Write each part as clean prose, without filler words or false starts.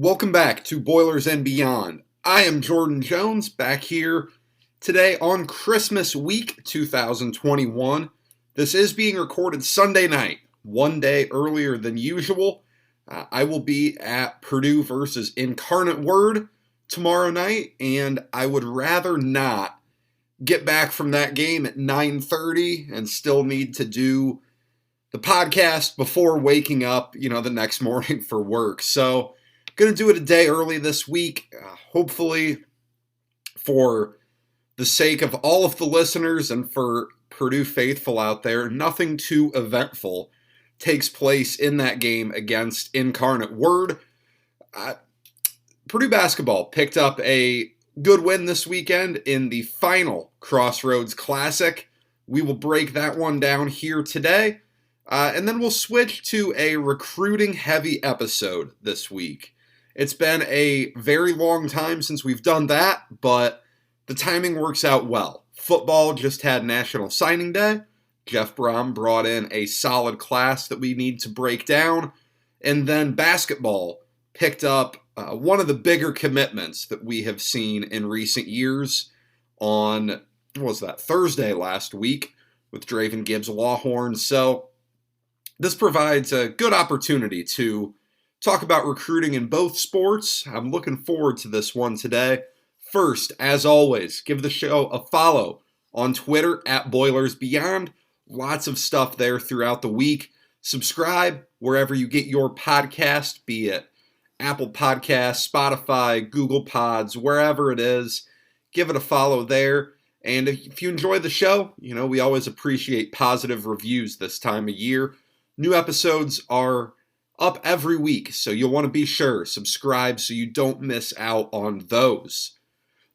Welcome back to Boilers and Beyond. I am Jordan Jones, back here today on Christmas week 2021. This is being recorded Sunday night, one day earlier than usual. I will be at Purdue versus Incarnate Word tomorrow night, and I would rather not get back from that game at 9:30 and still need to do the podcast before waking up, the next morning for work. So going to do it a day early this week, hopefully for the sake of all of the listeners and for Purdue faithful out there. Nothing too eventful takes place in that game against Incarnate Word. Purdue basketball picked up a good win this weekend in the final Crossroads Classic. We will break that one down here today, and then we'll switch to a recruiting-heavy episode this week. It's been a very long time since we've done that, but the timing works out well. Football just had National Signing Day. Jeff Brom brought in a solid class that we need to break down. And then basketball picked up one of the bigger commitments that we have seen in recent years on, Thursday last week with Draven Gibbs-Lawhorn. So this provides a good opportunity to talk about recruiting in both sports. I'm looking forward to this one today. First, as always, give the show a follow on Twitter at Boilers Beyond. Lots of stuff there throughout the week. Subscribe wherever you get your podcast, be it Apple Podcasts, Spotify, Google Pods, wherever it is. Give it a follow there. And if you enjoy the show, we always appreciate positive reviews this time of year. New episodes are up every week, so you'll want to be sure, subscribe so you don't miss out on those.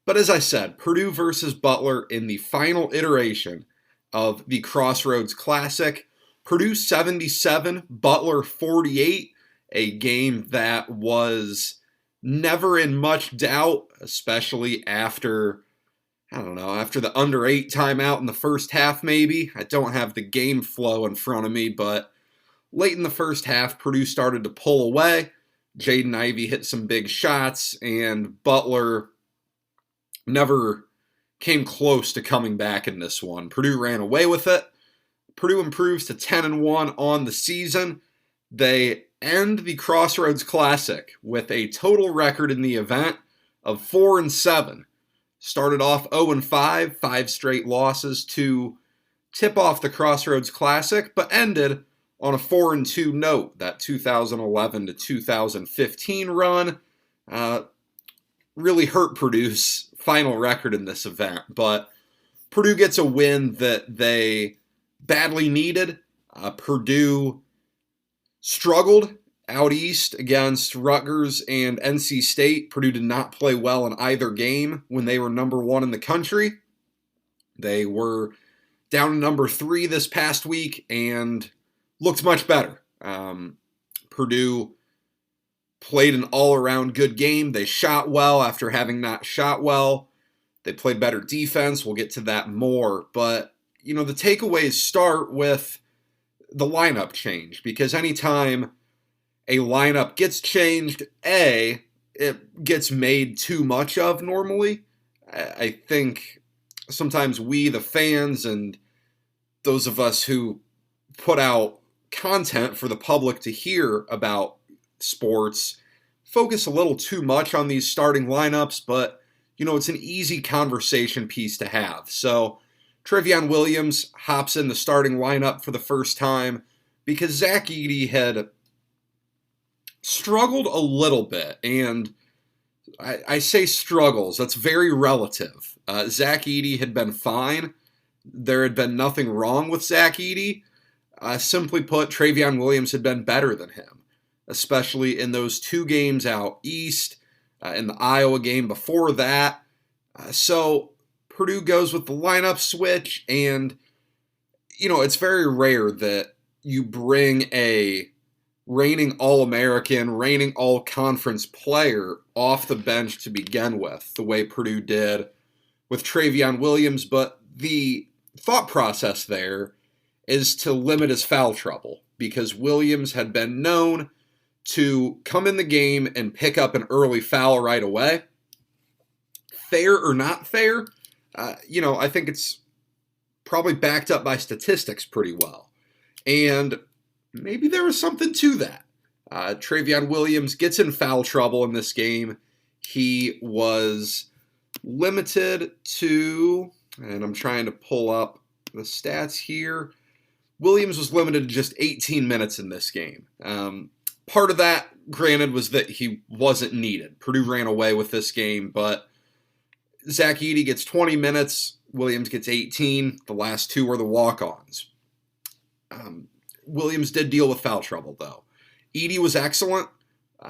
But as I said, Purdue versus Butler in the final iteration of the Crossroads Classic. Purdue 77, Butler 48, a game that was never in much doubt, especially after the under 8 timeout in the first half maybe. I don't have the game flow in front of me, but late in the first half, Purdue started to pull away. Jaden Ivey hit some big shots, and Butler never came close to coming back in this one. Purdue ran away with it. Purdue improves to 10-1 on the season. They end the Crossroads Classic with a total record in the event of 4-7. Started off 0-5, 5 straight losses to tip off the Crossroads Classic, but ended on a 4-2 note. That 2011 to 2015 run really hurt Purdue's final record in this event. But Purdue gets a win that they badly needed. Purdue struggled out east against Rutgers and NC State. Purdue did not play well in either game when they were number 1 in the country. They were down to number 3 this past week and looked much better. Purdue played an all-around good game. They shot well after having not shot well. They played better defense. We'll get to that more. But, the takeaways start with the lineup change, because anytime a lineup gets changed, it gets made too much of normally. I think sometimes we, the fans, and those of us who put out content for the public to hear about sports focus a little too much on these starting lineups, but it's an easy conversation piece to have. So Trevion Williams hops in the starting lineup for the first time because Zach Edey had struggled a little bit, and I say struggles, that's very relative. Zach Edey had been fine. There had been nothing wrong with Zach Edey. Simply put, Trevion Williams had been better than him, especially in those 2 games out east, in the Iowa game before that. So Purdue goes with the lineup switch, and, it's very rare that you bring a reigning All-American, reigning All-Conference player off the bench to begin with, the way Purdue did with Trevion Williams. But the thought process there is to limit his foul trouble, because Williams had been known to come in the game and pick up an early foul right away. Fair or not fair, I think it's probably backed up by statistics pretty well. And maybe there was something to that. Travion Williams gets in foul trouble in this game. He was limited to, and I'm trying to pull up the stats here, Williams was limited to just 18 minutes in this game. Part of that, granted, was that he wasn't needed. Purdue ran away with this game, but Zach Edey gets 20 minutes, Williams gets 18. The last two were the walk-ons. Williams did deal with foul trouble, though. Edey was excellent.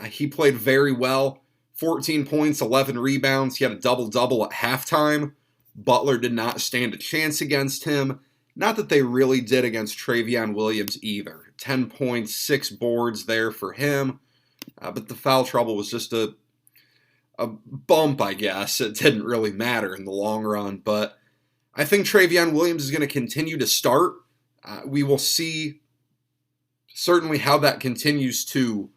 He played very well. 14 points, 11 rebounds. He had a double-double at halftime. Butler did not stand a chance against him. Not that they really did against Travion Williams either. 10 points, 6 boards there for him. But the foul trouble was just a bump, I guess. It didn't really matter in the long run. But I think Travion Williams is going to continue to start. We will see certainly how that continues to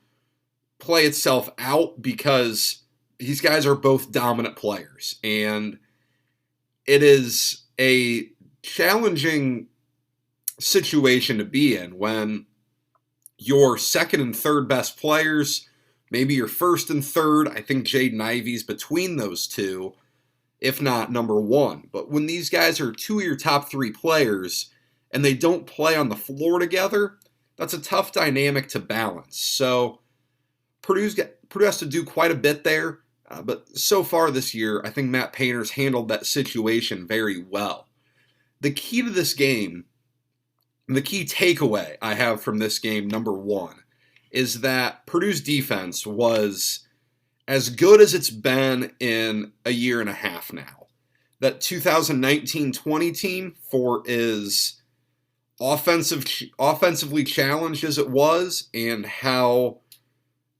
play itself out, because these guys are both dominant players. And it is a challenging situation to be in when your second and third best players, maybe your first and third, I think Jaden Ivey's between those two, if not number one. But when these guys are two of your top three players and they don't play on the floor together, that's a tough dynamic to balance. So Purdue has to do quite a bit there. But so far this year, I think Matt Painter's handled that situation very well. The key to this game, the key takeaway I have from this game, number one, is that Purdue's defense was as good as it's been in a year and a half now. That 2019-20 team, for as offensively challenged as it was and how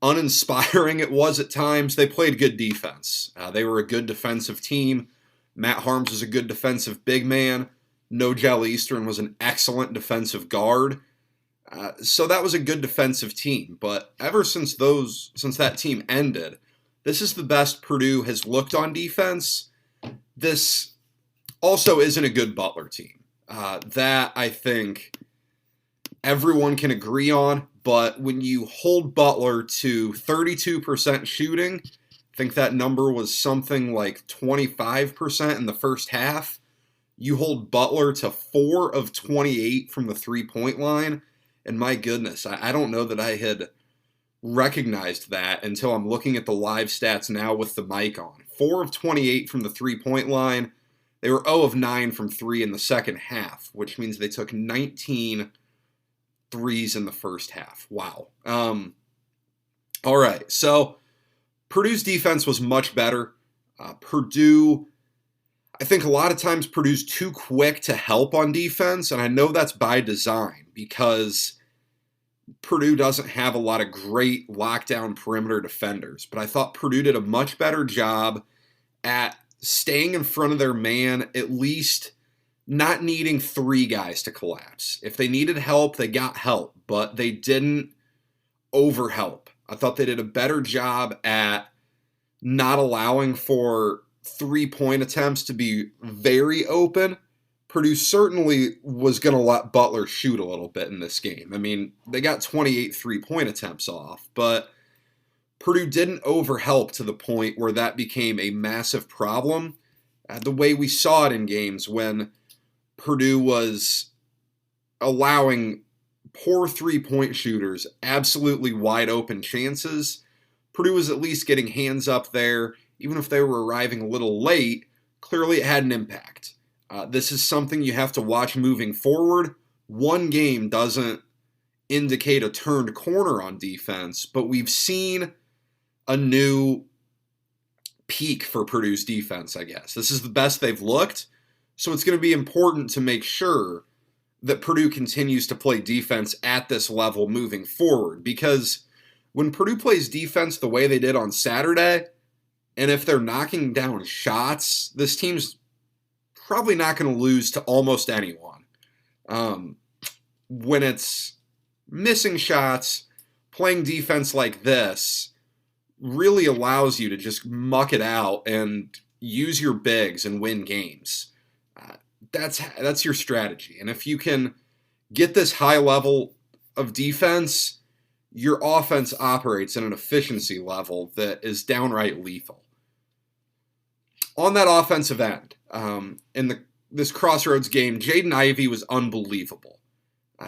uninspiring it was at times, they played good defense. They were a good defensive team. Matt Harms was a good defensive big man. Nogel Eastern was an excellent defensive guard. So that was a good defensive team. But ever since that team ended, this is the best Purdue has looked on defense. This also isn't a good Butler team. That, I think, everyone can agree on. But when you hold Butler to 32% shooting, I think that number was something like 25% in the first half. You hold Butler to 4 of 28 from the three-point line, and my goodness, I don't know that I had recognized that until I'm looking at the live stats now with the mic on. 4 of 28 from the three-point line. They were 0 of 9 from 3 in the second half, which means they took 19 threes in the first half. Wow. All right, so Purdue's defense was much better. Purdue, I think a lot of times Purdue's too quick to help on defense, and I know that's by design because Purdue doesn't have a lot of great lockdown perimeter defenders, but I thought Purdue did a much better job at staying in front of their man, at least not needing three guys to collapse. If they needed help, they got help, but they didn't overhelp. I thought they did a better job at not allowing for three-point attempts to be very open. Purdue certainly was going to let Butler shoot a little bit in this game. I mean, they got 28 three-point attempts off, but Purdue didn't overhelp to the point where that became a massive problem. The way we saw it in games when Purdue was allowing poor three-point shooters absolutely wide open chances, Purdue was at least getting hands up there. Even if they were arriving a little late, clearly it had an impact. This is something you have to watch moving forward. One game doesn't indicate a turned corner on defense, but we've seen a new peak for Purdue's defense, I guess. This is the best they've looked, so it's going to be important to make sure that Purdue continues to play defense at this level moving forward, because when Purdue plays defense the way they did on Saturday, and if they're knocking down shots, this team's probably not going to lose to almost anyone. When it's missing shots, playing defense like this really allows you to just muck it out and use your bigs and win games. That's your strategy. And if you can get this high level of defense, your offense operates at an efficiency level that is downright lethal. On that offensive end, in this Crossroads game, Jaden Ivey was unbelievable.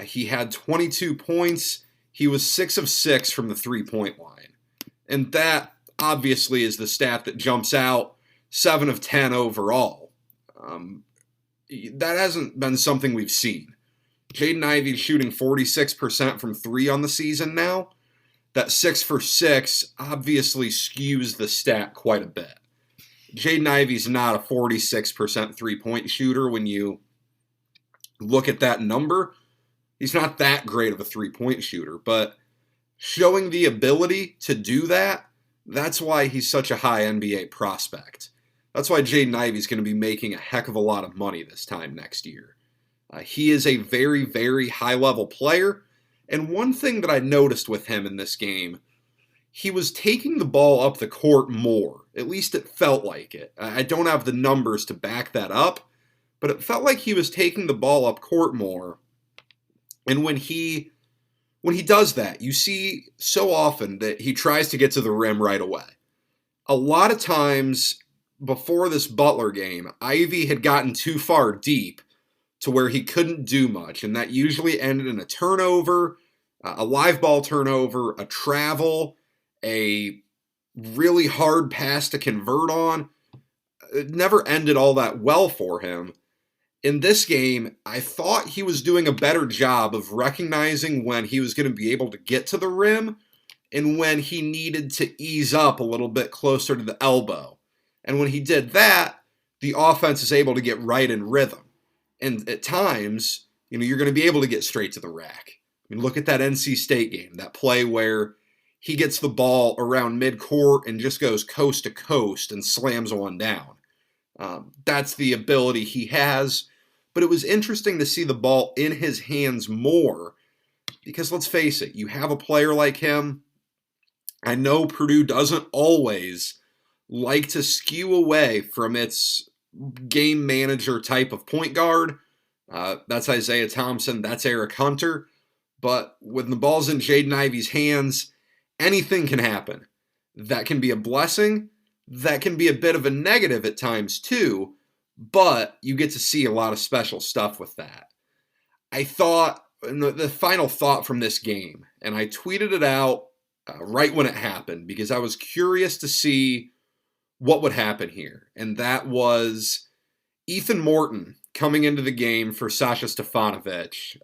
He had 22 points. He was 6 of 6 from the three-point line. And that obviously is the stat that jumps out, 7 of 10 overall. That hasn't been something we've seen. Jaden Ivey's shooting 46% from 3 on the season now. That 6 for 6 obviously skews the stat quite a bit. Jaden Ivey's not a 46% three-point shooter when you look at that number. He's not that great of a three-point shooter, but showing the ability to do that, that's why he's such a high NBA prospect. That's why Jaden Ivey's going to be making a heck of a lot of money this time next year. He is a very, very high-level player, and one thing that I noticed with him in this game, he was taking the ball up the court more. At least it felt like it. I don't have the numbers to back that up, but it felt like he was taking the ball up court more. And when he does that, you see so often that he tries to get to the rim right away. A lot of times before this Butler game, Ivey had gotten too far deep to where he couldn't do much, and that usually ended in a turnover, a live ball turnover, a travel, a really hard pass to convert on. It never ended all that well for him. In this game, I thought he was doing a better job of recognizing when he was going to be able to get to the rim and when he needed to ease up a little bit closer to the elbow. And when he did that, the offense is able to get right in rhythm. And at times, you're going to be able to get straight to the rack. I mean, look at that NC State game, that play where he gets the ball around midcourt and just goes coast to coast and slams one down. That's the ability he has. But it was interesting to see the ball in his hands more because let's face it, you have a player like him. I know Purdue doesn't always like to skew away from its game manager type of point guard. That's Isaiah Thompson. That's Eric Hunter. But when the ball's in Jaden Ivey's hands, anything can happen. That can be a blessing. That can be a bit of a negative at times too, but you get to see a lot of special stuff with that. I thought, the final thought from this game, and I tweeted it out right when it happened because I was curious to see what would happen here, and that was Ethan Morton coming into the game for Sasha Stefanovic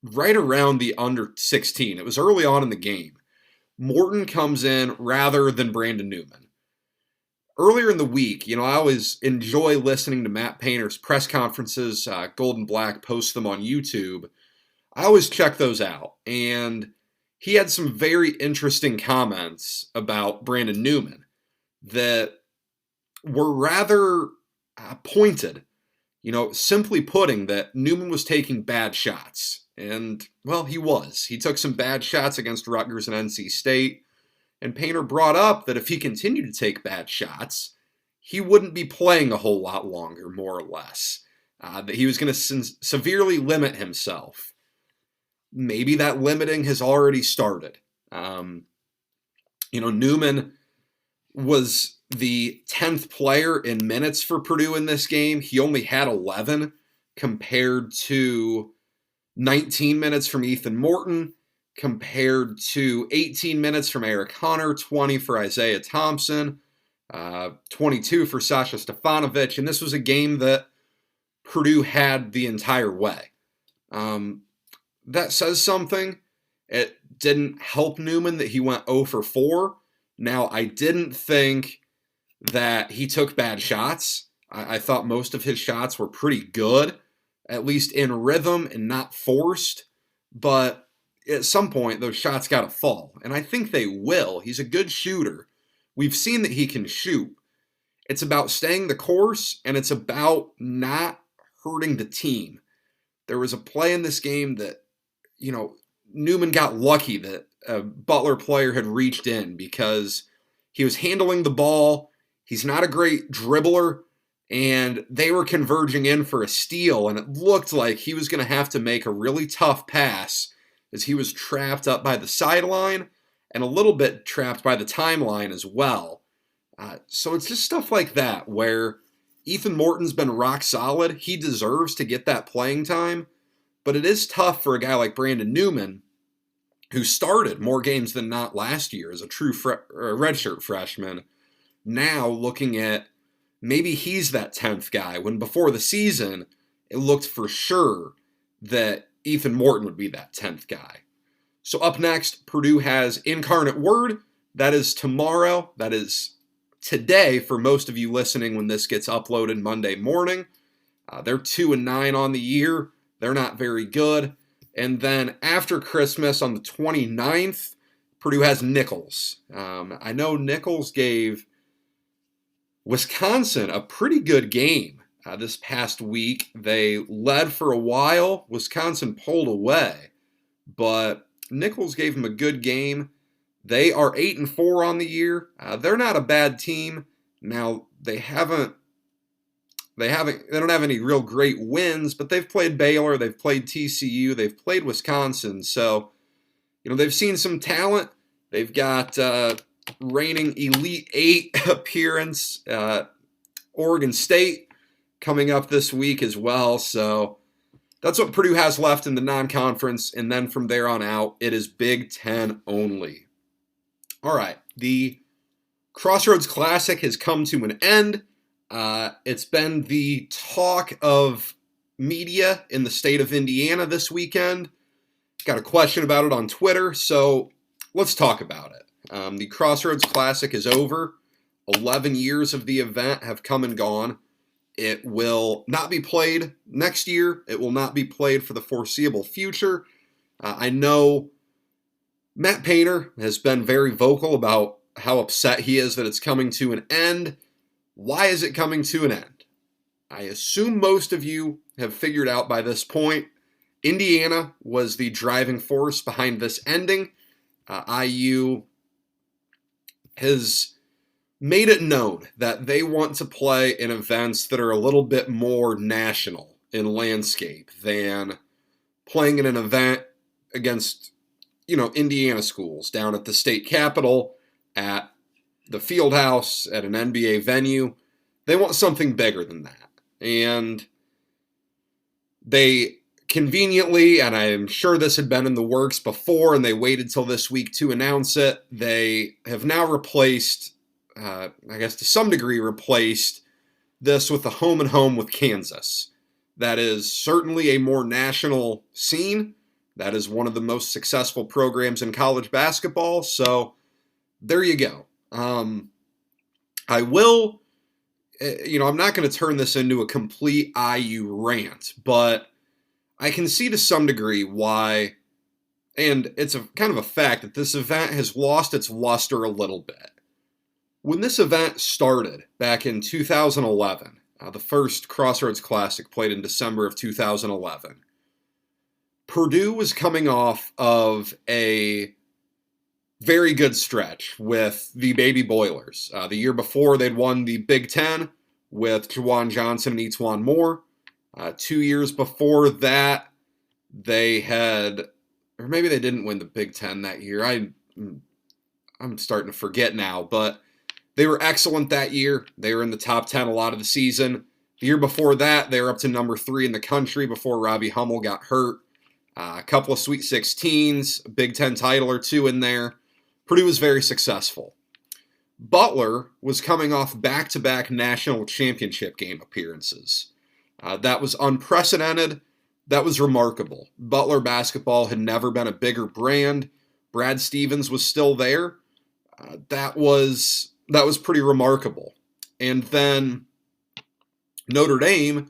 right around the under 16. It was early on in the game. Morton comes in rather than Brandon Newman. Earlier in the week, I always enjoy listening to Matt Painter's press conferences. Golden Black posts them on YouTube. I always check those out. And he had some very interesting comments about Brandon Newman that were rather pointed. Simply putting that Newman was taking bad shots. And, well, he was. He took some bad shots against Rutgers and NC State. And Painter brought up that if he continued to take bad shots, he wouldn't be playing a whole lot longer, more or less. That he was going to severely limit himself. Maybe that limiting has already started. Newman was the 10th player in minutes for Purdue in this game. He only had 11 compared to 19 minutes from Ethan Morton, compared to 18 minutes from Eric Hunter, 20 for Isaiah Thompson, 22 for Sasha Stefanovic, and this was a game that Purdue had the entire way. That says something. It didn't help Newman that he went 0 for 4. Now, I didn't think that he took bad shots. I thought most of his shots were pretty good, at least in rhythm and not forced, but at some point, those shots got to fall, and I think they will. He's a good shooter. We've seen that he can shoot. It's about staying the course, and it's about not hurting the team. There was a play in this game that, Newman got lucky that a Butler player had reached in because he was handling the ball. He's not a great dribbler, and they were converging in for a steal, and it looked like he was going to have to make a really tough pass as he was trapped up by the sideline and a little bit trapped by the timeline as well. So it's just stuff like that where Ethan Morton's been rock solid. He deserves to get that playing time, but it is tough for a guy like Brandon Newman, who started more games than not last year as a true redshirt freshman, now looking at maybe he's that 10th guy, when before the season, it looked for sure that Ethan Morton would be that 10th guy. So up next, Purdue has Incarnate Word. That is tomorrow. That is today for most of you listening when this gets uploaded Monday morning. They're 2-9 on the year. They're not very good. And then after Christmas on the 29th, Purdue has Nichols. I know Nichols gave Wisconsin a pretty good game this past week. They led for a while. Wisconsin pulled away, but Nichols gave them a good game. They are 8-4 on the year. They're not a bad team. Now they don't have any real great wins, but they've played Baylor, they've played TCU, they've played Wisconsin. So, they've seen some talent. They've got reigning Elite Eight appearance, Oregon State coming up this week as well. So that's what Purdue has left in the non-conference. And then from there on out, it is Big Ten only. All right, the Crossroads Classic has come to an end. It's been the talk of media in the state of Indiana this weekend. Got a question about it on Twitter, so let's talk about it. The Crossroads Classic is over. 11 years of the event have come and gone. It will not be played next year. It will not be played for the foreseeable future. I know Matt Painter has been very vocal about how upset he is that it's coming to an end. Why is it coming to an end? I assume most of you have figured out by this point. Indiana was the driving force behind this ending. IU has made it known that they want to play in events that are a little bit more national in landscape than playing in an event against, Indiana schools down at the state capitol, at the field house, at an NBA venue. They want something bigger than that. And they conveniently, and I'm sure this had been in the works before, and they waited till this week to announce it, they have now replaced, I guess to some degree, replaced this with a home and home with Kansas. That is certainly a more national scene. That is one of the most successful programs in college basketball. So there you go. I will, I'm not going to turn this into a complete IU rant, but I can see to some degree why, and it's a kind of a fact, that this event has lost its luster a little bit. When this event started back in 2011, the first Crossroads Classic played in December of 2011, Purdue was coming off of a very good stretch with the Baby Boilers. The year before, they'd won the Big Ten with Jawan Johnson and Etuan Moore. 2 years before that, they had, or maybe they didn't win the Big Ten that year. I'm starting to forget now, but they were excellent that year. They were in the top 10 a lot of the season. The year before that, they were up to number 3 in the country before Robbie Hummel got hurt. A couple of Sweet 16s, a Big Ten title or two in there. Purdue was very successful. Butler was coming off back-to-back national championship game appearances. That was unprecedented. That was remarkable. Butler basketball had never been a bigger brand. Brad Stevens was still there. That was pretty remarkable. And then Notre Dame,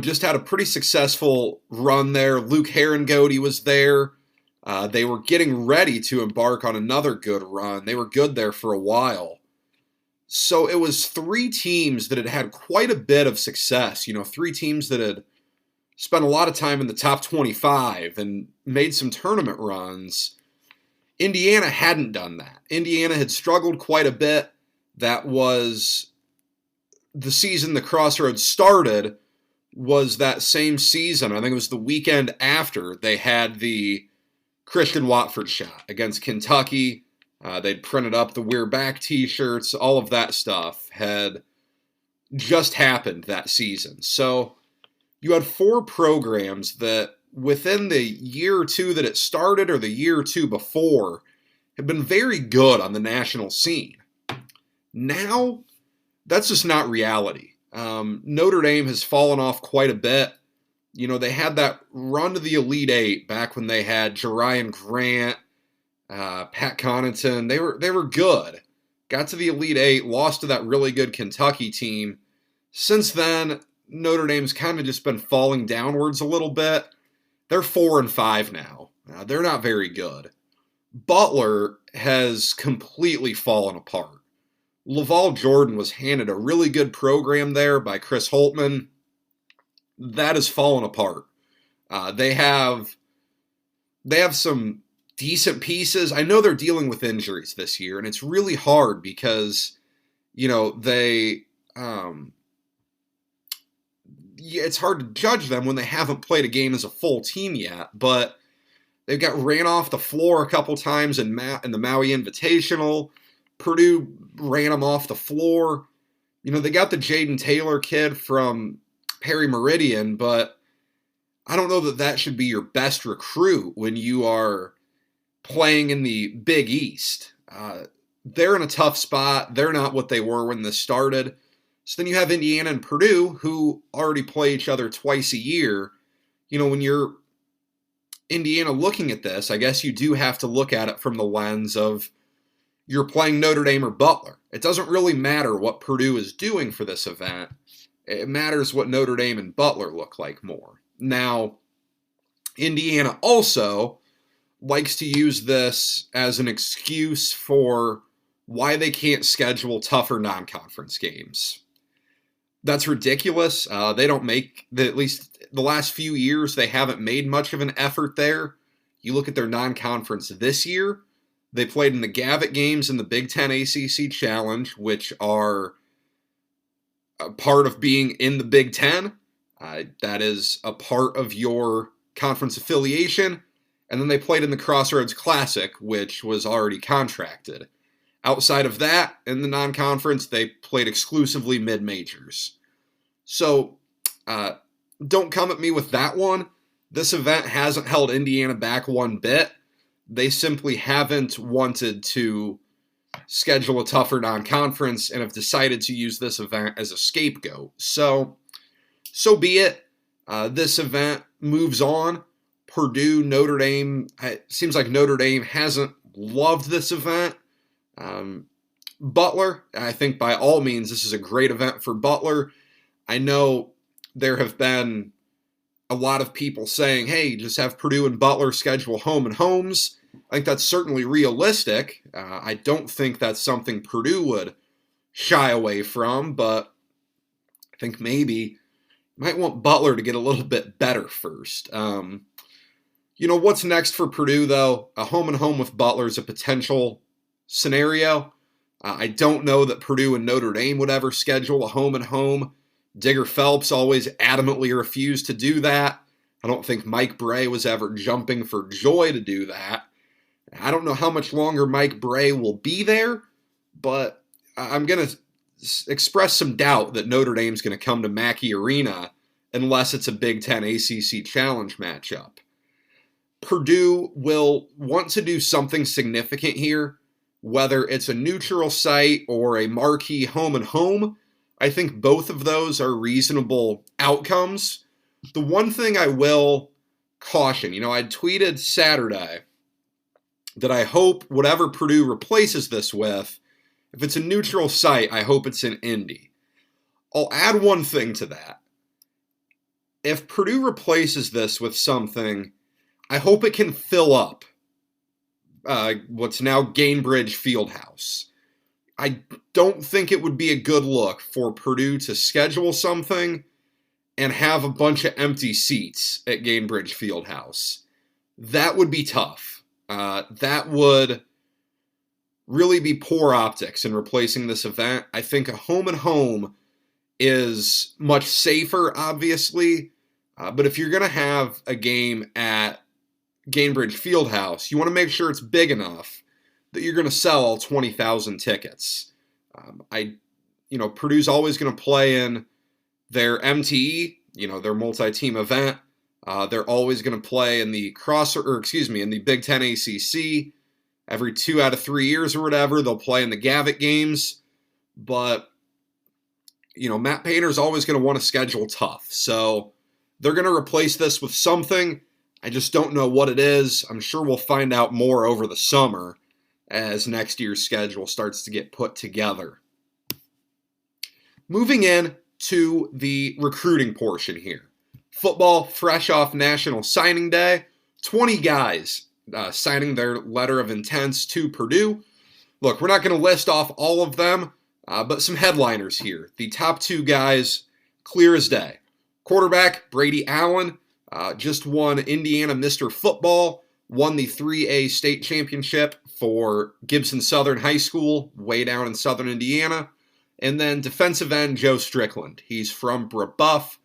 just had a pretty successful run there. Luke Herringody was there. They were getting ready to embark on another good run. They were good there for a while. So it was 3 teams that had quite a bit of success. 3 teams that had spent a lot of time in the top 25 and made some tournament runs. Indiana hadn't done that. Indiana had struggled quite a bit. That was the season the Crossroads started, was that same season. I think it was the weekend after they had the Christian Watford shot against Kentucky. They'd printed up the We're Back t-shirts. All of that stuff had just happened that season. So you had 4 programs that within the year or two that it started or the year or two before have been very good on the national scene. Now, that's just not reality. Notre Dame has fallen off quite a bit. You know, they had that run to the Elite Eight back when they had Jerian Grant, Pat Connaughton. They were good. Got to the Elite Eight, lost to that really good Kentucky team. Since then, Notre Dame's kind of just been falling downwards a little bit. They're 4-5 now. They're not very good. Butler has completely fallen apart. Laval Jordan was handed a really good program there by Chris Holtman. That has fallen apart. They have some decent pieces. I know they're dealing with injuries this year, and it's really hard because, you know, it's hard to judge them when they haven't played a game as a full team yet, but they've got ran off the floor a couple times in the Maui Invitational. Purdue ran them off the floor. You know, they got the Jaden Taylor kid from Perry Meridian, but I don't know that should be your best recruit when you are playing in the Big East. They're in a tough spot. They're not what they were when this started. So then you have Indiana and Purdue, who already play each other twice a year. You know, when you're Indiana looking at this, I guess you do have to look at it from the lens of you're playing Notre Dame or Butler. It doesn't really matter what Purdue is doing for this event. It matters what Notre Dame and Butler look like more. Now, Indiana also likes to use this as an excuse for why they can't schedule tougher non-conference games. That's ridiculous. They don't make, at least the last few years, they haven't made much of an effort there. You look at their non-conference this year, they played in the Gavitt games in the Big Ten ACC Challenge, which are a part of being in the Big Ten. That is a part of your conference affiliation. And then they played in the Crossroads Classic, which was already contracted. Outside of that, in the non-conference, they played exclusively mid-majors. So, don't come at me with that one. This event hasn't held Indiana back one bit. They simply haven't wanted to schedule a tougher non-conference and have decided to use this event as a scapegoat. So be it. This event moves on. Purdue, Notre Dame, it seems like Notre Dame hasn't loved this event. Butler, I think by all means, this is a great event for Butler. I know there have been a lot of people saying, hey, just have Purdue and Butler schedule home and homes. I think that's certainly realistic. I don't think that's something Purdue would shy away from, but I think maybe you might want Butler to get a little bit better first. You know, what's next for Purdue, though? A home and home with Butler is a potential scenario. I don't know that Purdue and Notre Dame would ever schedule a home and home. Digger Phelps always adamantly refused to do that. I don't think Mike Bray was ever jumping for joy to do that. I don't know how much longer Mike Bray will be there, but I'm going to express some doubt that Notre Dame's going to come to Mackey Arena unless it's a Big Ten ACC Challenge matchup. Purdue will want to do something significant here, whether it's a neutral site or a marquee home and home. I think both of those are reasonable outcomes. The one thing I will caution, you know, I tweeted Saturday that I hope whatever Purdue replaces this with, if it's a neutral site, I hope it's in Indy. I'll add one thing to that. If Purdue replaces this with something, I hope it can fill up what's now Gainbridge Fieldhouse. I don't think it would be a good look for Purdue to schedule something and have a bunch of empty seats at Gainbridge Fieldhouse. That would be tough. That would really be poor optics in replacing this event. I think a home and home is much safer, obviously. But if you're going to have a game at Gainbridge Fieldhouse, you want to make sure it's big enough that you're going to sell all 20,000 tickets. Purdue's always going to play in their MTE, their multi-team event. They're always going to play in the in the Big Ten ACC. Every 2 out of 3 years or whatever, they'll play in the Gavitt games. But, Matt Painter's always going to want to schedule tough. So they're going to replace this with something. I just don't know what it is. I'm sure we'll find out more over the summer as next year's schedule starts to get put together. Moving in to the recruiting portion here. Football fresh off National Signing Day. 20 guys signing their letter of intents to Purdue. Look, we're not going to list off all of them, but some headliners here. The top 2 guys, clear as day. Quarterback Brady Allen just won Indiana Mr. Football, won the 3A state championship for Gibson Southern High School, way down in southern Indiana. And then defensive end Joe Strickland. He's from Brebeuf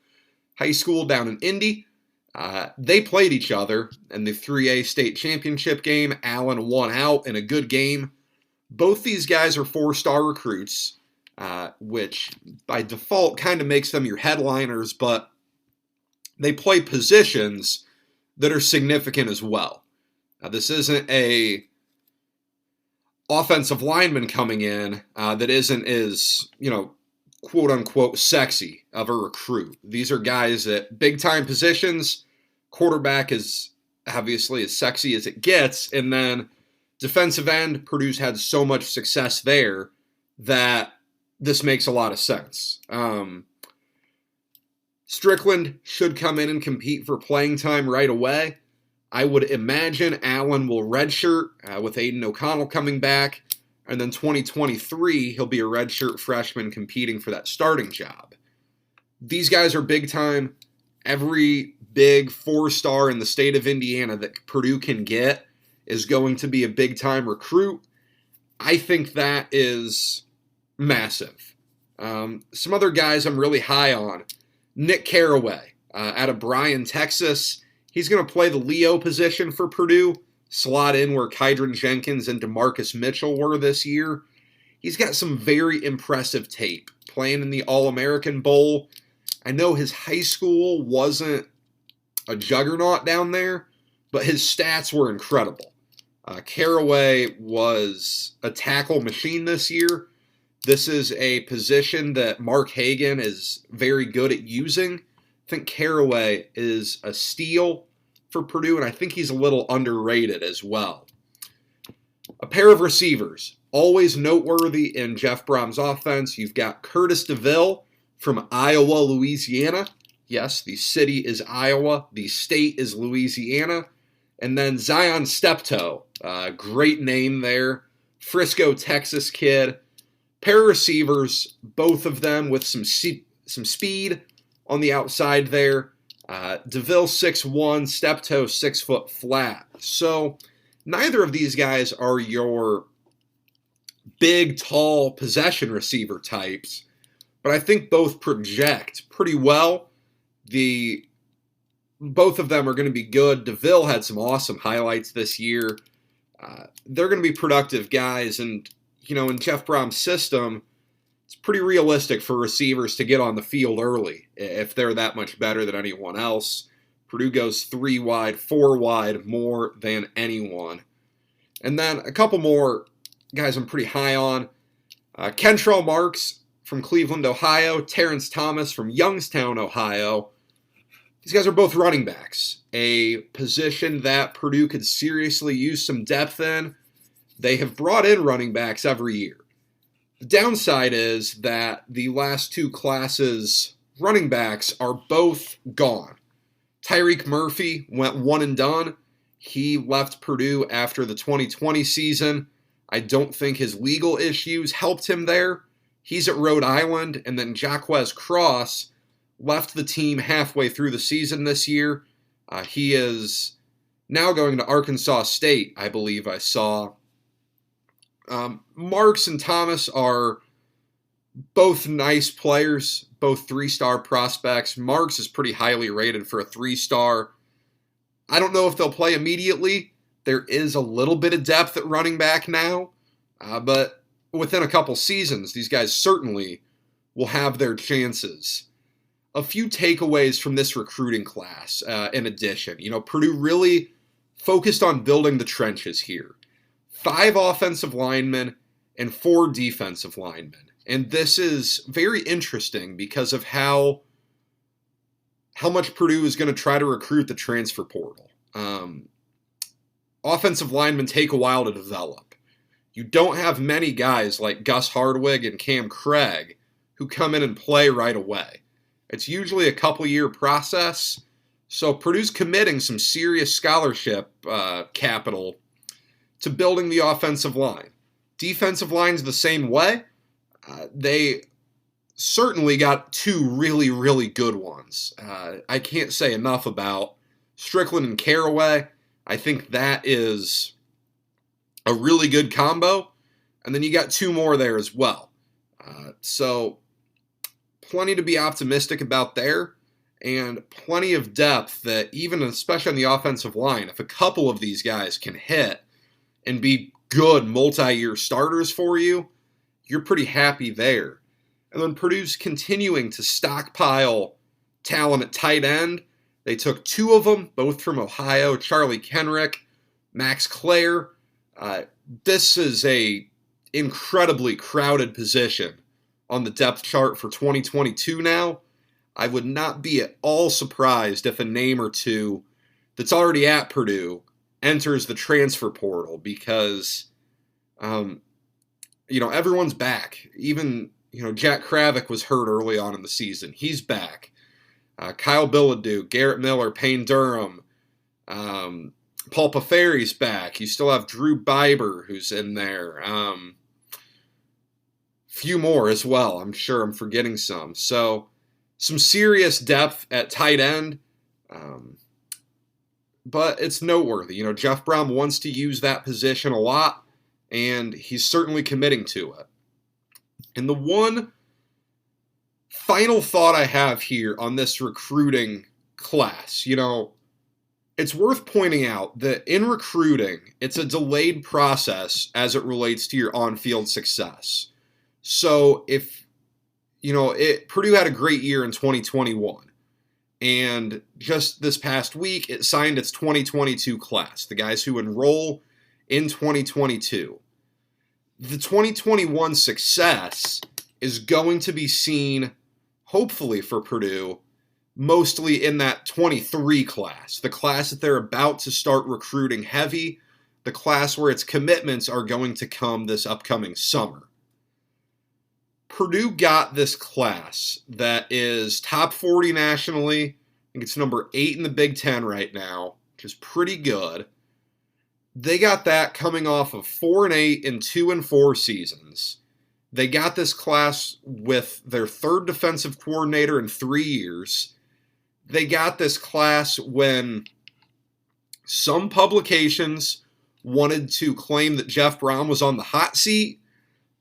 High School down in Indy. They played each other in the 3A state championship game. Allen won out in a good game. Both these guys are 4-star recruits, which by default kind of makes them your headliners, but they play positions that are significant as well. Now, this isn't a offensive lineman coming in that isn't as, quote-unquote sexy of a recruit. These are guys at big-time positions. Quarterback is obviously as sexy as it gets, and then defensive end, Purdue's had so much success there that this makes a lot of sense. Strickland should come in and compete for playing time right away. I would imagine Allen will redshirt with Aiden O'Connell coming back. And then 2023, he'll be a redshirt freshman competing for that starting job. These guys are big time. Every big 4-star in the state of Indiana that Purdue can get is going to be a big time recruit. I think that is massive. Some other guys I'm really high on. Nick Carraway out of Bryan, Texas. He's going to play the Leo position for Purdue, slot in where Kydron Jenkins and DeMarcus Mitchell were this year. He's got some very impressive tape, playing in the All-American Bowl. I know his high school wasn't a juggernaut down there, but his stats were incredible. Carraway was a tackle machine this year. This is a position that Mark Hagan is very good at using. I think Carraway is a steal for Purdue, and I think he's a little underrated as well. A pair of receivers, always noteworthy in Jeff Brom's offense. You've got Curtis DeVille from Iowa, Louisiana. Yes, the city is Iowa. The state is Louisiana. And then Zion Steptoe, great name there. Frisco, Texas kid. Pair of receivers, both of them with some speed on the outside there. DeVille 6'1", Steptoe 6 foot flat. So neither of these guys are your big, tall possession receiver types, but I think both project pretty well. Both of them are going to be good. DeVille had some awesome highlights this year. They're going to be productive guys, and in Jeff Brom's system, it's pretty realistic for receivers to get on the field early if they're that much better than anyone else. Purdue goes 3 wide, 4 wide more than anyone. And then a couple more guys I'm pretty high on. Kentrell Marks from Cleveland, Ohio. Terrence Thomas from Youngstown, Ohio. These guys are both running backs, a position that Purdue could seriously use some depth in. They have brought in running backs every year. The downside is that the last 2 classes' running backs are both gone. Tyreek Murphy went one and done. He left Purdue after the 2020 season. I don't think his legal issues helped him there. He's at Rhode Island, and then Jaquez Cross left the team halfway through the season this year. He is now going to Arkansas State, I believe I saw. Marks and Thomas are both nice players, both 3-star prospects. Marks is pretty highly rated for a 3-star. I don't know if they'll play immediately. There is a little bit of depth at running back now, but within a couple seasons, these guys certainly will have their chances. A few takeaways from this recruiting class, in addition. Purdue really focused on building the trenches here. 5 offensive linemen and 4 defensive linemen. And this is very interesting because of how much Purdue is going to try to recruit the transfer portal. Offensive linemen take a while to develop. You don't have many guys like Gus Hardwig and Cam Craig who come in and play right away. It's usually a couple-year process, so Purdue's committing some serious scholarship capital to building the offensive line. Defensive line's the same way. They certainly got 2 really, really good ones. I can't say enough about Strickland and Caraway. I think that is a really good combo. And then you got 2 more there as well. So plenty to be optimistic about there. And plenty of depth that even, especially on the offensive line, if a couple of these guys can hit and be good multi-year starters for you, you're pretty happy there. And then Purdue's continuing to stockpile talent at tight end. They took 2 of them, both from Ohio, Charlie Kenrick, Max Clare. This is a incredibly crowded position on the depth chart for 2022 now. I would not be at all surprised if a name or two that's already at Purdue enters the transfer portal because everyone's back. Even, Jack Kravik was hurt early on in the season. He's back. Kyle Billadu, Garrett Miller, Payne Durham, Paul Paferi's back. You still have Drew Biber who's in there. Few more as well. I'm sure I'm forgetting some. So some serious depth at tight end. But it's noteworthy. Jeff Brom wants to use that position a lot, and he's certainly committing to it. And the one final thought I have here on this recruiting class, it's worth pointing out that in recruiting, it's a delayed process as it relates to your on-field success. So if, Purdue had a great year in 2021. And just this past week, it signed its 2022 class, the guys who enroll in 2022. The 2021 success is going to be seen, hopefully for Purdue, mostly in that 23 class, the class that they're about to start recruiting heavy, the class where its commitments are going to come this upcoming summer. Purdue got this class that is top 40 nationally. I think it's number 8 in the Big Ten right now, which is pretty good. They got that coming off of 4-8 and 2-4 seasons. They got this class with their 3rd defensive coordinator in 3 years. They got this class when some publications wanted to claim that Jeff Brom was on the hot seat.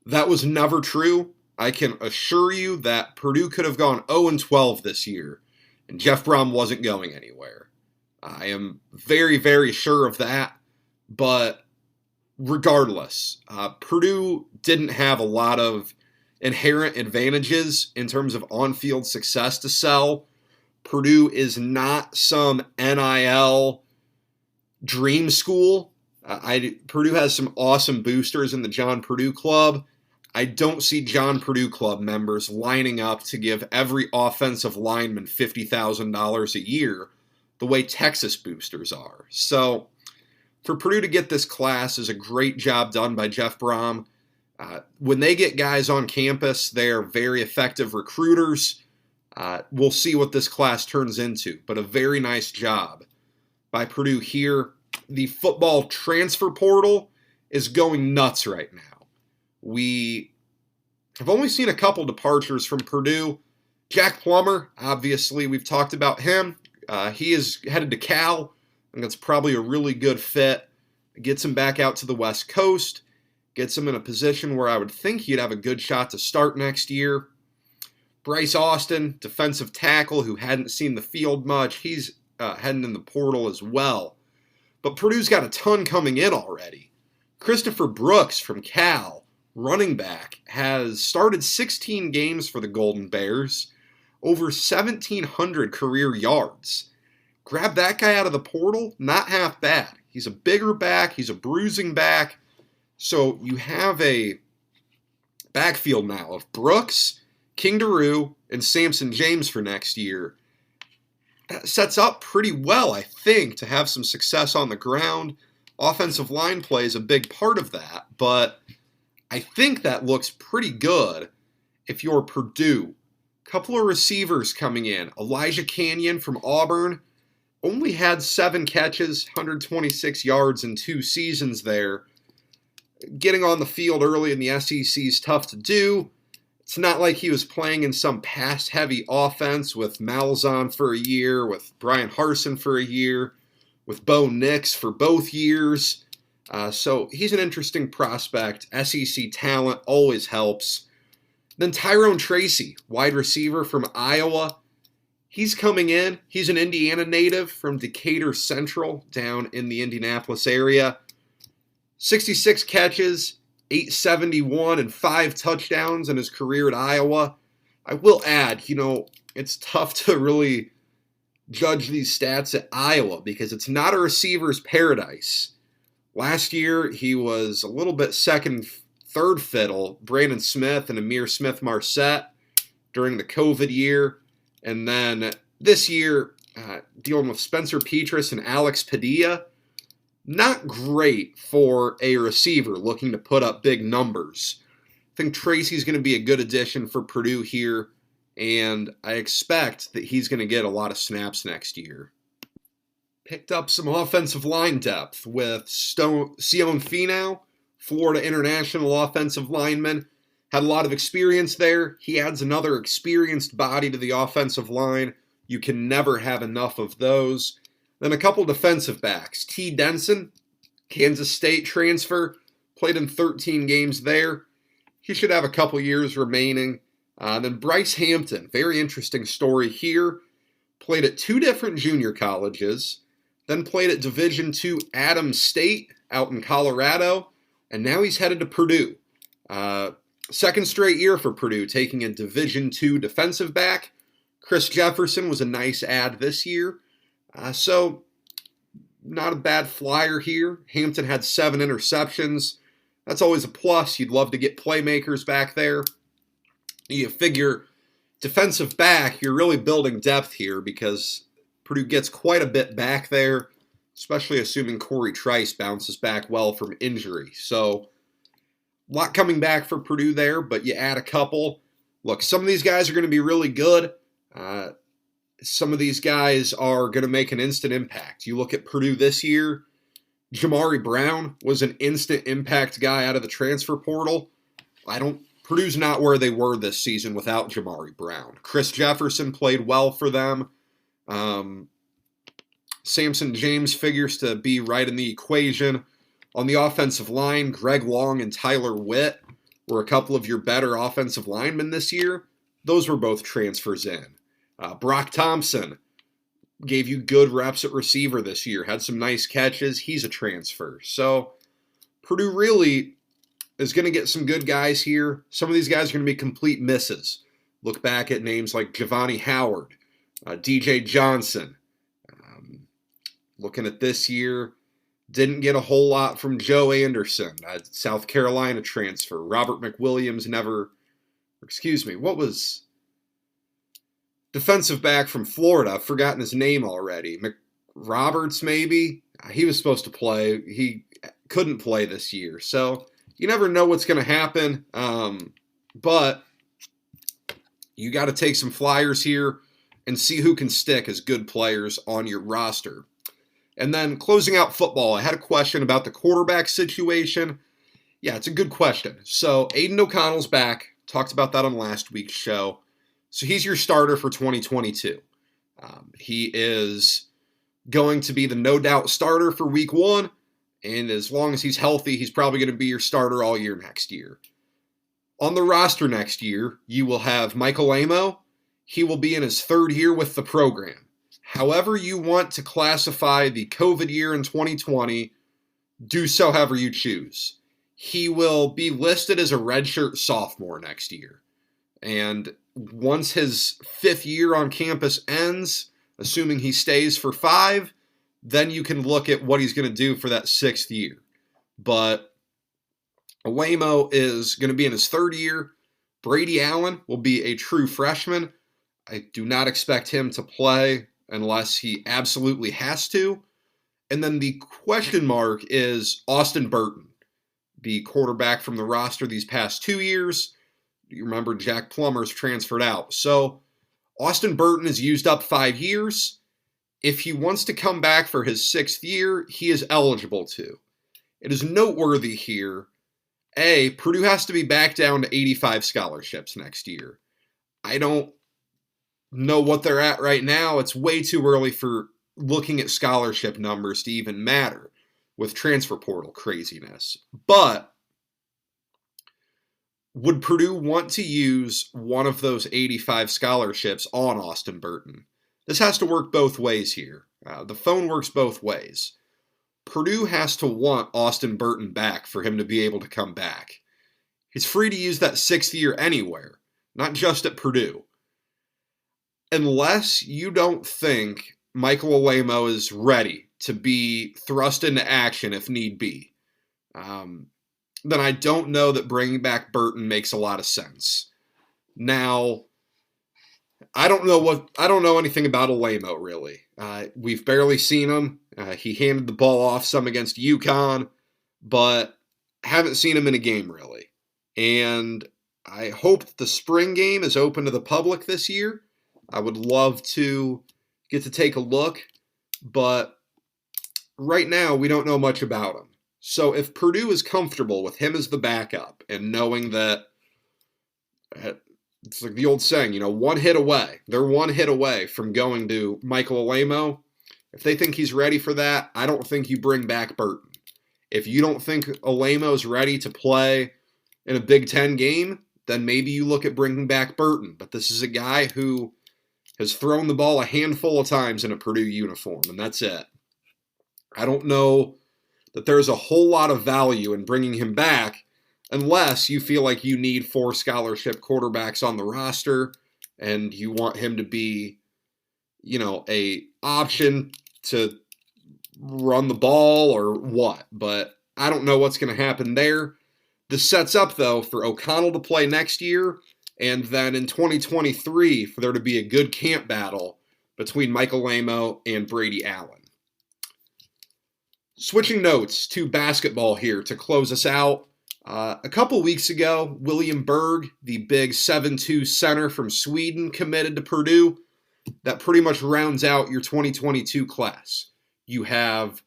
That was never true. I can assure you that Purdue could have gone 0-12 this year, and Jeff Brom wasn't going anywhere. I am very, very sure of that, but regardless, Purdue didn't have a lot of inherent advantages in terms of on-field success to sell. Purdue is not some NIL dream school. Purdue has some awesome boosters in the John Purdue Club. I don't see John Purdue Club members lining up to give every offensive lineman $50,000 a year the way Texas boosters are. So for Purdue to get this class is a great job done by Jeff Brom. When they get guys on campus, they're very effective recruiters. We'll see what this class turns into, but a very nice job by Purdue here. The football transfer portal is going nuts right now. We have only seen a couple departures from Purdue. Jack Plummer, obviously, we've talked about him. He is headed to Cal, and that's probably a really good fit. Gets him back out to the West Coast, gets him in a position where I would think he'd have a good shot to start next year. Bryce Austin, defensive tackle who hadn't seen the field much, he's heading in the portal as well. But Purdue's got a ton coming in already. Christopher Brooks from Cal, running back, has started 16 games for the Golden Bears, over 1,700 career yards. Grab that guy out of the portal, not half bad. He's a bigger back, he's a bruising back. So you have a backfield now of Brooks, King Daru, and Samson James for next year. That sets up pretty well, I think, to have some success on the ground. Offensive line play is a big part of that, but I think that looks pretty good if you're Purdue. Couple of receivers coming in. Elijah Canyon from Auburn only had 7 catches, 126 yards in 2 seasons there. Getting on the field early in the SEC is tough to do. It's not like he was playing in some pass-heavy offense with Malzahn for a year, with Brian Harsin for a year, with Bo Nix for both years. So he's an interesting prospect. SEC talent always helps. Then Tyrone Tracy, wide receiver from Iowa. He's coming in. He's an Indiana native from Decatur Central down in the Indianapolis area. 66 catches, 871, and 5 touchdowns in his career at Iowa. I will add, it's tough to really judge these stats at Iowa because it's not a receiver's paradise. Last year, he was a little bit second, third fiddle, Brandon Smith and Amir Smith-Marset during the COVID year. And then this year, dealing with Spencer Petras and Alex Padilla. Not great for a receiver looking to put up big numbers. I think Tracy's going to be a good addition for Purdue here, and I expect that he's going to get a lot of snaps next year. Picked up some offensive line depth with Sion Finau, Florida International offensive lineman. Had a lot of experience there. He adds another experienced body to the offensive line. You can never have enough of those. Then a couple defensive backs. T. Denson, Kansas State transfer, played in 13 games there. He should have a couple years remaining. Then Bryce Hampton, very interesting story here. Played at 2 different junior colleges, then played at Division II Adams State out in Colorado, and now he's headed to Purdue. Second straight year for Purdue, taking a Division II defensive back. Chris Jefferson was a nice add this year. So, not a bad flyer here. Hampton had 7 interceptions. That's always a plus. You'd love to get playmakers back there. You figure defensive back, you're really building depth here because Purdue gets quite a bit back there, especially assuming Corey Trice bounces back well from injury. So, a lot coming back for Purdue there, but you add a couple. Look, some of these guys are going to be really good. Some of these guys are going to make an instant impact. You look at Purdue this year, Jamari Brown was an instant impact guy out of the transfer portal. Purdue's not where they were this season without Jamari Brown. Chris Jefferson played well for them. Samson James figures to be right in the equation. On the offensive line, Greg Long and Tyler Witt were a couple of your better offensive linemen this year. Those were both transfers in. Brock Thompson gave you good reps at receiver this year, had some nice catches. He's a transfer. So Purdue really is going to get some good guys here. Some of these guys are going to be complete misses. Look back at names like Giovanni Howard, DJ Johnson. Looking at this year, didn't get a whole lot from Joe Anderson, South Carolina transfer. Robert McWilliams defensive back from Florida. I've forgotten his name already. McRoberts, maybe? He was supposed to play. He couldn't play this year. So you never know what's going to happen. But you got to take some flyers here and see who can stick as good players on your roster. And then closing out football, I had a question about the quarterback situation. Yeah, it's a good question. So Aiden O'Connell's back. Talked about that on last week's show. So he's your starter for 2022. He is going to be the no doubt starter for week 1. And as long as he's healthy, he's probably going to be your starter all year next year. On the roster next year, you will have Michael Amo. He will be in his 3rd year with the program. However you want to classify the COVID year in 2020, do so however you choose. He will be listed as a redshirt sophomore next year. And once his 5th year on campus ends, assuming he stays for 5, then you can look at what he's going to do for that 6th year. But Alamo is going to be in his 3rd year. Brady Allen will be a true freshman. I do not expect him to play unless he absolutely has to. And then the question mark is Austin Burton, the quarterback from the roster these past 2 years. You remember Jack Plummer's transferred out. So Austin Burton has used up 5 years. If he wants to come back for his 6th year, he is eligible to. It is noteworthy here. Purdue has to be back down to 85 scholarships next year. I don't know what they're at right now. It's way too early for looking at scholarship numbers to even matter with transfer portal craziness. But would Purdue want to use one of those 85 scholarships on Austin Burton? This has to work both ways here. The phone works both ways. Purdue has to want Austin Burton back for him to be able to come back. He's free to use that 6th year anywhere, not just at Purdue. Unless you don't think Michael Alamo is ready to be thrust into action if need be, then I don't know that bringing back Burton makes a lot of sense. Now, I don't know anything about Alamo, really. We've barely seen him. He handed the ball off some against UConn, but haven't seen him in a game, really. And I hope that the spring game is open to the public this year. I would love to get to take a look, but right now we don't know much about him. So if Purdue is comfortable with him as the backup and knowing that it's like the old saying, one hit away. They're one hit away from going to Michael Alamo. If they think he's ready for that, I don't think you bring back Burton. If you don't think Alamo's ready to play in a Big Ten game, then maybe you look at bringing back Burton. But this is a guy who has thrown the ball a handful of times in a Purdue uniform, and that's it. I don't know that there's a whole lot of value in bringing him back unless you feel like you need 4 scholarship quarterbacks on the roster and you want him to be, a option to run the ball or what. But I don't know what's going to happen there. This sets up, though, for O'Connell to play next year, and then in 2023 for there to be a good camp battle between Michael Alamo and Brady Allen. Switching notes to basketball here to close us out. A couple weeks ago, William Berg, the big 7'2 center from Sweden, committed to Purdue. That pretty much rounds out your 2022 class. You have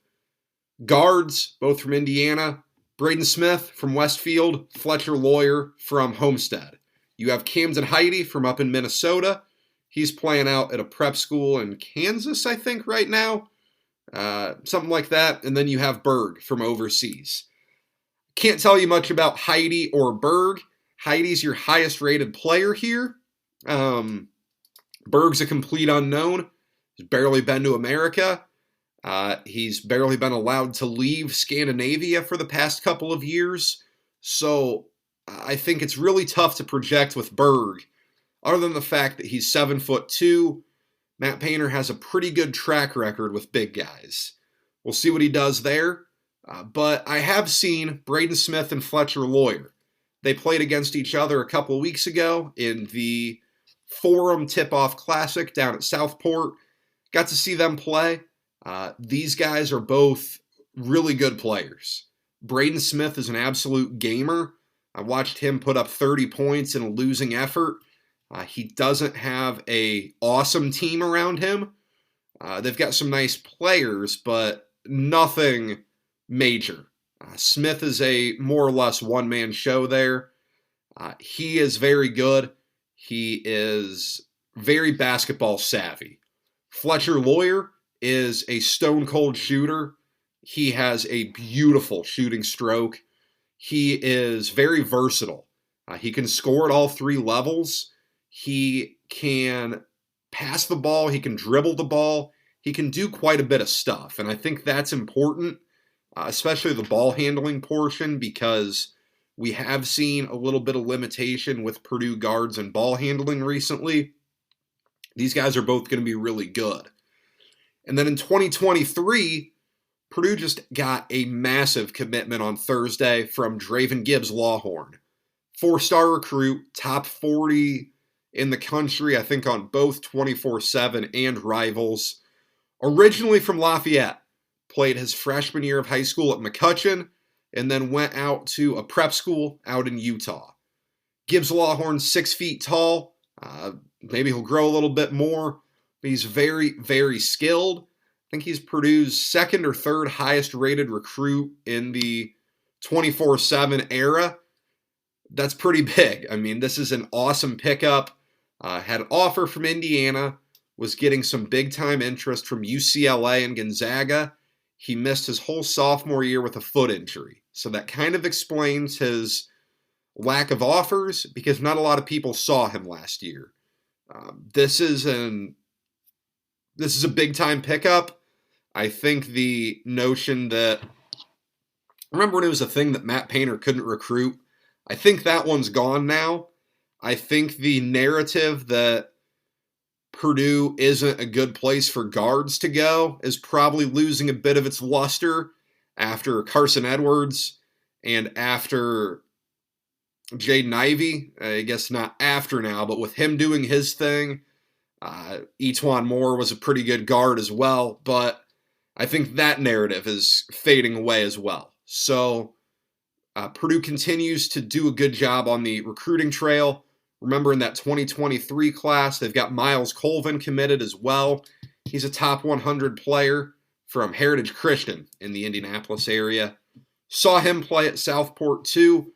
guards, both from Indiana, Braden Smith from Westfield, Fletcher Lawyer from Homestead. You have Camden Heidi from up in Minnesota. He's playing out at a prep school in Kansas, I think, right now. Something like that. And then you have Berg from overseas. Can't tell you much about Heidi or Berg. Heidi's your highest rated player here. Berg's a complete unknown. He's barely been to America. He's barely been allowed to leave Scandinavia for the past couple of years. So I think it's really tough to project with Berg, other than the fact that he's 7'2". Matt Painter has a pretty good track record with big guys. We'll see what he does there. But I have seen Braden Smith and Fletcher Lawyer. They played against each other a couple weeks ago in the Forum Tip-Off Classic down at Southport. Got to see them play. These guys are both really good players. Braden Smith is an absolute gamer. I watched him put up 30 points in a losing effort. He doesn't have an awesome team around him. They've got some nice players, but nothing major. Smith is a more or less one-man show there. He is very good. He is very basketball savvy. Fletcher Lawyer is a stone cold shooter. He has a beautiful shooting stroke. He is very versatile. He can score at all three levels. He can pass the ball. He can dribble the ball. He can do quite a bit of stuff. And I think that's important, especially the ball handling portion, because we have seen a little bit of limitation with Purdue guards and ball handling recently. These guys are both going to be really good. And then in 2023, Purdue just got a massive commitment on Thursday from Draven Gibbs-Lawhorn. 4-star recruit, top 40 in the country, I think on both 24/7 and Rivals. Originally from Lafayette, played his freshman year of high school at McCutcheon, and then went out to a prep school out in Utah. Gibbs-Lawhorn, 6 feet tall. Maybe he'll grow a little bit more, but he's very, very skilled. I think he's Purdue's second or third highest rated recruit in the 24/7 era. That's pretty big. I mean, this is an awesome pickup. Had an offer from Indiana, was getting some big-time interest from UCLA and Gonzaga. He missed his whole sophomore year with a foot injury. So that kind of explains his lack of offers, because not a lot of people saw him last year. This is a big-time pickup. I think the notion that, remember when it was a thing that Matt Painter couldn't recruit? I think that one's gone now. I think the narrative that Purdue isn't a good place for guards to go is probably losing a bit of its luster after Carson Edwards and after Jaden Ivey. I guess not after now, but with him doing his thing. Etuan Moore was a pretty good guard as well, but I think that narrative is fading away as well. So Purdue continues to do a good job on the recruiting trail. Remember, in that 2023 class, they've got Miles Colvin committed as well. He's a top 100 player from Heritage Christian in the Indianapolis area. Saw him play at Southport too.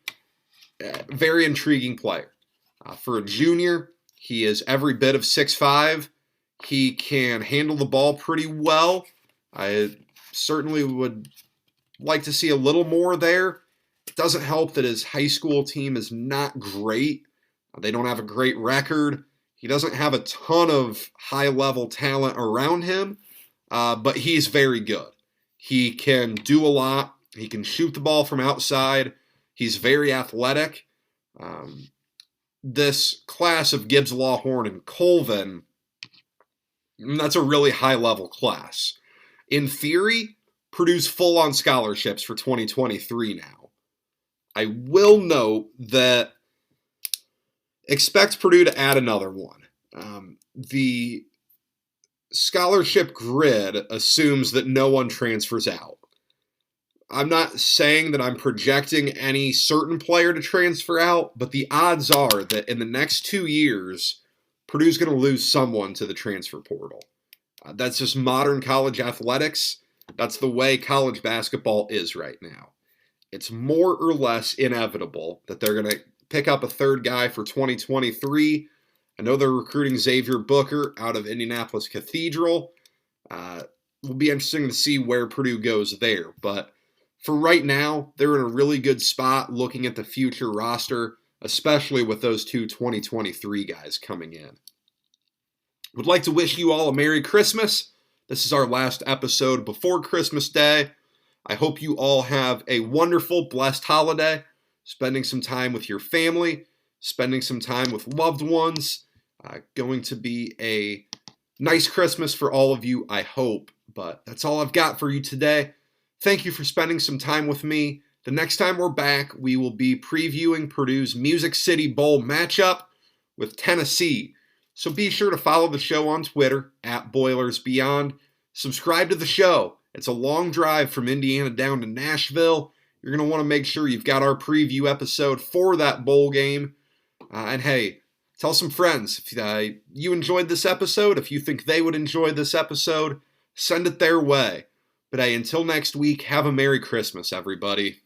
Very intriguing player. For a junior, he is every bit of 6'5". He can handle the ball pretty well. I certainly would like to see a little more there. It doesn't help that his high school team is not great. They don't have a great record. He doesn't have a ton of high-level talent around him, but he's very good. He can do a lot. He can shoot the ball from outside. He's very athletic. This class of Gibbs-Lawhorn and Colvin, that's a really high-level class. In theory, Purdue's full on scholarships for 2023 now. I will note that expect Purdue to add another one. The scholarship grid assumes that no one transfers out. I'm not saying that I'm projecting any certain player to transfer out, but the odds are that in the next 2 years, Purdue's going to lose someone to the transfer portal. That's just modern college athletics. That's the way college basketball is right now. It's more or less inevitable that they're going to pick up a third guy for 2023. I know they're recruiting Xavier Booker out of Indianapolis Cathedral. Will be interesting to see where Purdue goes there. But for right now, they're in a really good spot looking at the future roster, especially with those two 2023 guys coming in. Would like to wish you all a Merry Christmas. This is our last episode before Christmas Day. I hope you all have a wonderful, blessed holiday, spending some time with your family, spending some time with loved ones. Going to be a nice Christmas for all of you, I hope. But that's all I've got for you today. Thank you for spending some time with me. The next time we're back, we will be previewing Purdue's Music City Bowl matchup with Tennessee. So be sure to follow the show on Twitter, @BoilersBeyond. Subscribe to the show. It's a long drive from Indiana down to Nashville. You're going to want to make sure you've got our preview episode for that bowl game. And hey, tell some friends if you enjoyed this episode. If you think they would enjoy this episode, send it their way. But hey, until next week, have a Merry Christmas, everybody.